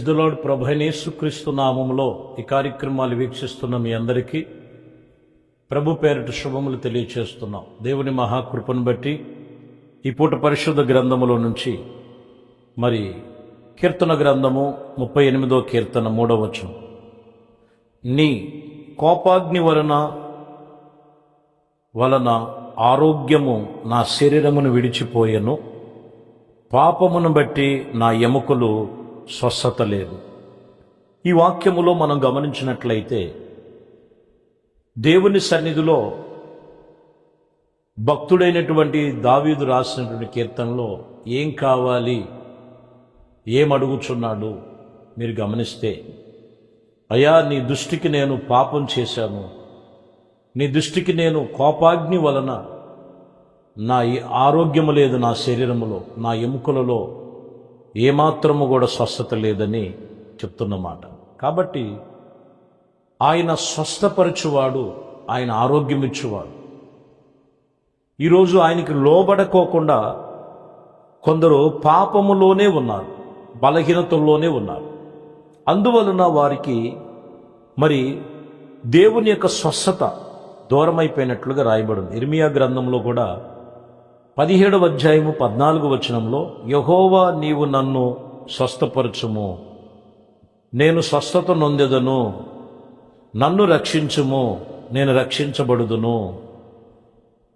Praise the lord. ప్రభు అయిన యేసుక్రీస్తు నామములో ఈ కార్యక్రమాలు వీక్షిస్తున్న మీ అందరికీ ప్రభు పేరిట శుభములు తెలియచేస్తున్నాం. దేవుని మహాకృపను బట్టి ఈ పూట పరిశుద్ధ గ్రంథములో నుంచి మరి కీర్తన గ్రంథము 38వ కీర్తన 3వ వచనం, నీ కోపాగ్ని వలన ఆరోగ్యము నా శరీరమును విడిచిపోయెను, పాపమును బట్టి నా ఎముకలు స్వస్థత లేదు. ఈ వాక్యములో మనం గమనించినట్లయితే దేవుని సన్నిధిలో భక్తుడైనటువంటి దావీదు రాసినటువంటి కీర్తనలో ఏం కావాలి, ఏం అడుగుచున్నాడు మీరు గమనిస్తే, అయ్యా నీ దృష్టికి నేను పాపం చేశాను, నీ దృష్టికి నేను కోపాగ్ని వలన నా ఆరోగ్యము లేదు, నా శరీరములో నా ఎముకలలో ఏమాత్రము కూడా స్వస్థత లేదని చెప్తున్నమాట. కాబట్టి ఆయన స్వస్థపరచువాడు, ఆయన ఆరోగ్యం ఇచ్చువాడు. ఈరోజు ఆయనకి లోబడకోకుండా కొందరు పాపములోనే ఉన్నారు, బలహీనతల్లోనే ఉన్నారు. అందువలన వారికి మరి దేవుని యొక్క స్వస్థత దూరమైపోయినట్లుగా రాయబడింది. ఇర్మియా గ్రంథంలో కూడా 17వ అధ్యాయము 14వ వచనంలో, యెహోవా నీవు నన్ను స్వస్థపరచుము, నేను స్వస్థత నొందెదను, నన్ను రక్షించుము, నేను రక్షించబడుదును,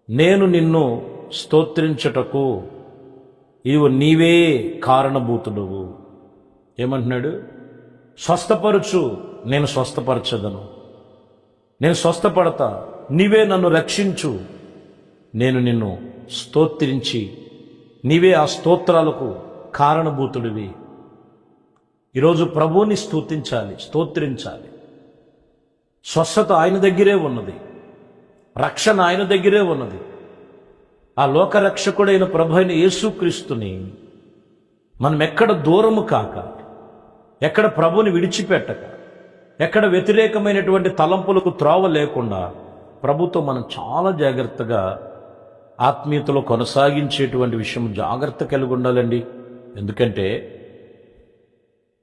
నేను నిన్ను స్తోత్రించుటకు నీవే కారణభూతుడవు. ఏమంటున్నాడు? స్వస్థపరచు, నేను స్వస్థపరచదను, నేను స్వస్థపడతా, నీవే నన్ను రక్షించు, నేను నిన్ను స్తోత్రించి, నీవే ఆ స్తోత్రాలకు కారణభూతుడివి. ఈరోజు ప్రభువుని స్తుతించాలి, స్తోత్రించాలి. స్వస్థత ఆయన దగ్గరే ఉన్నది, రక్షణ ఆయన దగ్గరే ఉన్నది. ఆ లోకరక్షకుడైన ప్రభు అయిన యేసుక్రీస్తుని మనం ఎక్కడ దూరము కాక, ఎక్కడ ప్రభువుని విడిచిపెట్టక, ఎక్కడ వ్యతిరేకమైనటువంటి తలంపులకు త్రోవ లేకుండా ప్రభుతో మనం చాలా జాగ్రత్తగా ఆత్మీయతలో కొనసాగించేటువంటి విషయం జాగ్రత్త కలిగి ఉండాలండి. ఎందుకంటే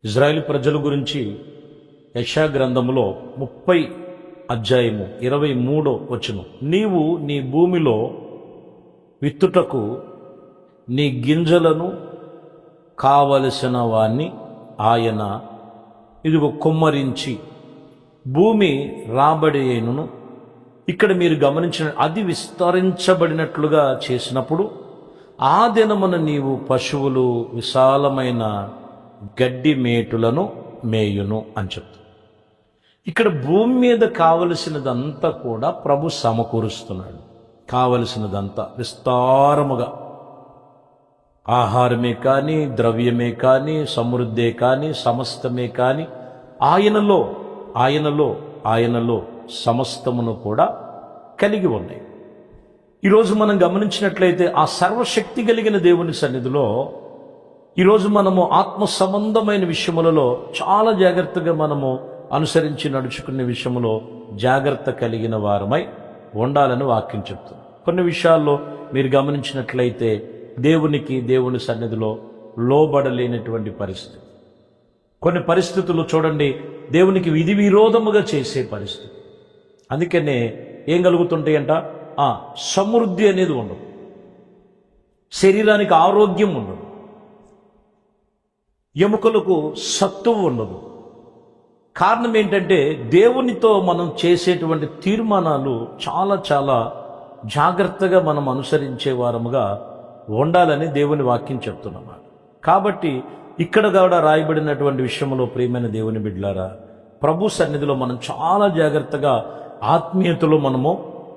ఇజ్రాయేల్ ప్రజల గురించి యెషయా గ్రంథములో 30 అధ్యాయము 23వ వచనం, నీవు నీ భూమిలో విత్తుటకు నీ గింజలను కావలసిన వాణ్ణి ఆయన ఇదిగో కుమ్మరించి భూమి రాబడి అయినను. ఇక్కడ మీరు గమనించిన అది విస్తరించబడినట్లుగా చేసినప్పుడు ఆ దినమున నీవు పశువులు విశాలమైన గడ్డి మేటులను మేయును అని చెప్తారు. ఇక్కడ భూమి మీద కావలసినదంతా కూడా ప్రభు సమకూరుస్తున్నాడు. కావలసినదంతా విస్తారముగా, ఆహారమే కానీ, ద్రవ్యమే కానీ, సమృద్ధే కానీ, సమస్తమే కానీ ఆయనలో ఆయనలో ఆయనలో సమస్తమును కూడా కలిగి ఉన్నాయి. ఈరోజు మనం గమనించినట్లయితే ఆ సర్వశక్తి కలిగిన దేవుని సన్నిధిలో ఈరోజు మనము ఆత్మ సంబంధమైన విషయములలో చాలా జాగ్రత్తగా మనము అనుసరించి నడుచుకునే విషయంలో జాగ్రత్త కలిగిన వారమై ఉండాలని వాక్యం చెప్తుంది. కొన్ని విషయాల్లో మీరు గమనించినట్లయితే దేవుని సన్నిధిలో లోబడలేనటువంటి పరిస్థితి, కొన్ని పరిస్థితులు చూడండి దేవునికి విధి విరోధముగా చేసే పరిస్థితి. అందుకనే ఏం కలుగుతుంటాయంట, సమృద్ధి అనేది ఉండదు, శరీరానికి ఆరోగ్యం ఉండదు, ఎముకలకు సత్తువ ఉండదు. కారణం ఏంటంటే దేవునితో మనం చేసేటువంటి తీర్మానాలు చాలా చాలా జాగ్రత్తగా మనం అనుసరించే వారముగా ఉండాలని దేవుని వాక్యం చెప్తున్నమాట. కాబట్టి ఇక్కడ కూడా రాయబడినటువంటి విషయంలో ప్రియమైన దేవుని బిడ్డలారా, ప్రభు సన్నిధిలో మనం చాలా జాగ్రత్తగా ఆత్మీయతలో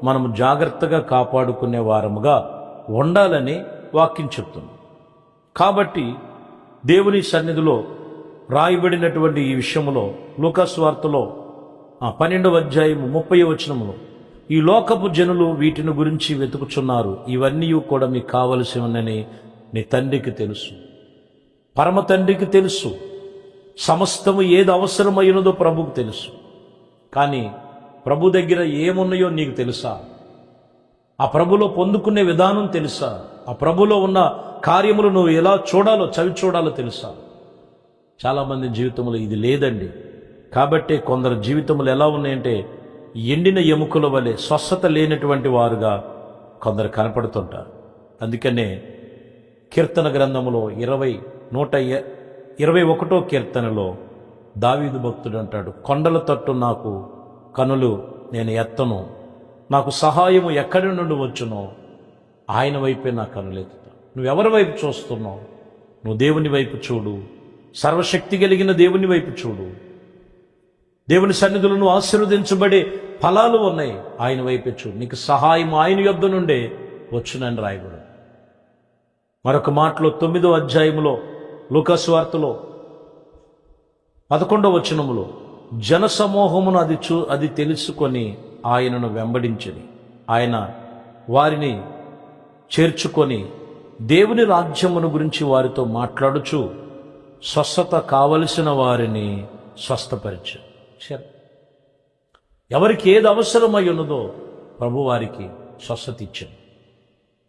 మనము జాగ్రత్తగా కాపాడుకునే వారముగా ఉండాలని వాక్యం చెప్తుంది. కాబట్టి దేవుని సన్నిధిలో రాయబడినటువంటి ఈ విషయంలో లూకాసు వార్తలో 12వ అధ్యాయము 30వ వచనములో, ఈ లోకపు జనులు వీటిని గురించి వెతుకుచున్నారు, ఇవన్నీ కూడా మీకు కావలసినని నీ తండ్రికి తెలుసు, పరమ తండ్రికి తెలుసు. సమస్తము ఏది అవసరమైనదో ప్రభుకు తెలుసు. కానీ ప్రభు దగ్గర ఏమున్నాయో నీకు తెలుసా? ఆ ప్రభులో పొందుకునే విధానం తెలుసా? ఆ ప్రభులో ఉన్న కార్యములు నువ్వు ఎలా చూడాలో, చవి చూడాలో తెలుసా? చాలామంది జీవితంలో ఇది లేదండి. కాబట్టి కొందరు జీవితములు ఎలా ఉన్నాయంటే ఎండిన ఎముకల వలె స్వస్థత లేనటువంటి వారుగా కొందరు కనపడుతుంటారు. అందుకనే కీర్తన గ్రంథములో 121 కీర్తనలో దావీదు భక్తుడు అంటాడు, కొండల తట్టు నాకు కనులు నేను ఎత్తను, నాకు సహాయము ఎక్కడి నుండి వచ్చునో ఆయన వైపే నా కనులెత్తుతా. నువ్వెవరి వైపు చూస్తున్నావు? నువ్వు దేవుని వైపు చూడు, సర్వశక్తి కలిగిన దేవుని వైపు చూడు. దేవుని సన్నిధిలో నువ్వు ఆశీర్వదించబడే ఫలాలు ఉన్నాయి, ఆయన వైపే చూడు. నీకు సహాయం ఆయన యొద్ద నుండే వచ్చునని రాయబడు. మరొక మాటలో 9వ అధ్యాయములో లూకాసు వార్తలో 11వ వచనములో జనసమూహమును అది తెలుసుకొని ఆయనను వెంబడించని ఆయన వారిని చేర్చుకొని దేవుని రాజ్యమును గురించి వారితో మాట్లాడుచు స్వస్థత కావలసిన వారిని స్వస్థపరిచారు. ఎవరికి ఏది అవసరమై ఉన్నదో ప్రభు వారికి స్వస్థత ఇచ్చాడు.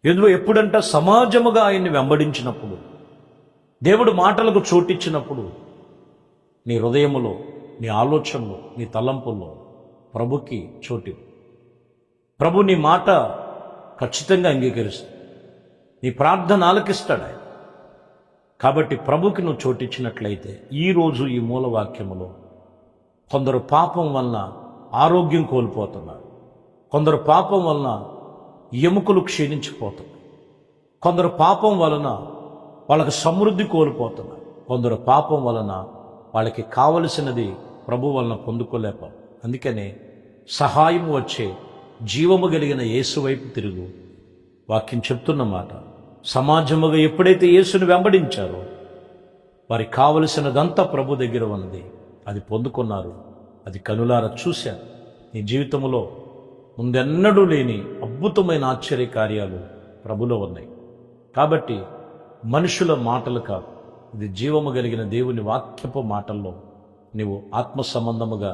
ఎందులో ఎప్పుడంట సమాజముగా ఆయన్ని వెంబడించినప్పుడు, దేవుడు మాటలకు చోటిచ్చినప్పుడు నీ హృదయములో, నీ ఆలోచనలో, నీ తలంపుల్లో ప్రభుకి చోటు. ప్రభు నీ మాట ఖచ్చితంగా అంగీకరిస్తాడు, నీ ప్రార్థన ఆలకిస్తాడు ఆయన. కాబట్టి ప్రభుకి నువ్వు చోటిచ్చినట్లయితే ఈరోజు ఈ మూలవాక్యములో కొందరు పాపం వలన ఆరోగ్యం కోల్పోతున్నారు, కొందరు పాపం వలన ఎముకలు క్షీణించిపోతున్నాయి, కొందరు పాపం వలన వాళ్ళకి సమృద్ధి కోల్పోతున్నారు, కొందరు పాపం వలన వాళ్ళకి కావలసినది ప్రభు వలన పొందుకోలేపారు. అందుకనే సహాయం వచ్చే జీవము కలిగిన యేసు వైపు తిరుగు. వాక్యం చెప్తున్న మాట, సమాజముగా ఎప్పుడైతే యేసుని వెంబడించారో వారికి కావలసినదంతా ప్రభు దగ్గర ఉన్నది, అది పొందుకున్నారు, అది కనులారా చూశారు. నీ జీవితంలో ముందెన్నడూ లేని అద్భుతమైన ఆశ్చర్య కార్యాలు ప్రభులో ఉన్నాయి. కాబట్టి మనుషుల మాటలు కాదు, ఇది జీవము కలిగిన దేవుని వాక్యపు మాటల్లో నీవు ఆత్మ సంబంధముగా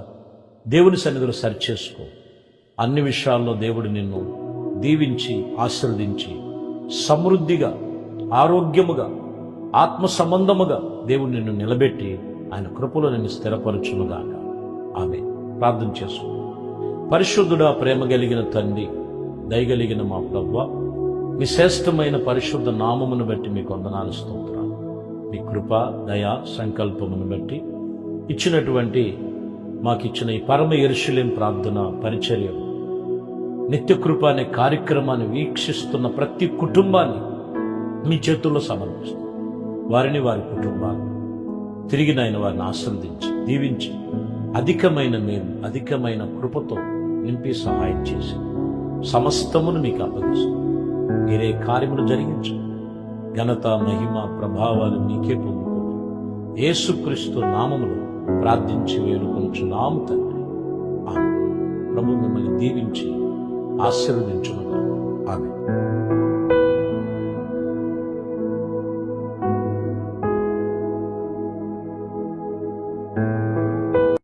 దేవుని సన్నిధిలో సరిచేసుకో. అన్ని విషయాల్లో దేవుడు నిన్ను దీవించి ఆశీర్వదించి సమృద్ధిగా, ఆరోగ్యముగా, ఆత్మ సంబంధముగా దేవుడు నిన్ను నిలబెట్టి ఆయన కృపలో నిన్ను స్థిరపరచునుగాక. ఆమె ప్రార్థన చేసుకో. పరిశుద్ధుడా, ప్రేమ కలిగిన తండ్రి, దయగలిగిన మా ప్రభువా, మీ శ్రేష్టమైన పరిశుద్ధ నామమును బట్టి మీకు వందనాలు, స్తోత్రాలు. మీ కృప, దయ, సంకల్పమును బట్టి ఇచ్చినటువంటి మాకిచ్చిన ఈ పరమ యెరూషలేము ప్రార్థన పరిచర్య, నిత్యకృప అనే కార్యక్రమాన్ని వీక్షిస్తున్న ప్రతి కుటుంబాన్ని మీ చేతుల్లో సమర్పిస్తాం. వారిని, వారి కుటుంబాన్ని తిరిగి నాయన వారిని ఆశీర్వదించి దీవించి అధికమైన మేలు, అధికమైన కృపతో నింపి సహాయం చేసి సమస్తమును మీకు అప్పగిస్తాం. మీరే కార్యములు జరిగించు. ఘనత, మహిమ, ప్రభావాలు మీకే పొందుకుంటూ యేసుక్రీస్తు నామములో ప్రార్థించి వేడుకొనుచున్నాము తండ్రి. ఆమేన్. ప్రభు మిమ్మల్ని దీవించి ఆశీర్వదించునుగాక. ఆమేన్.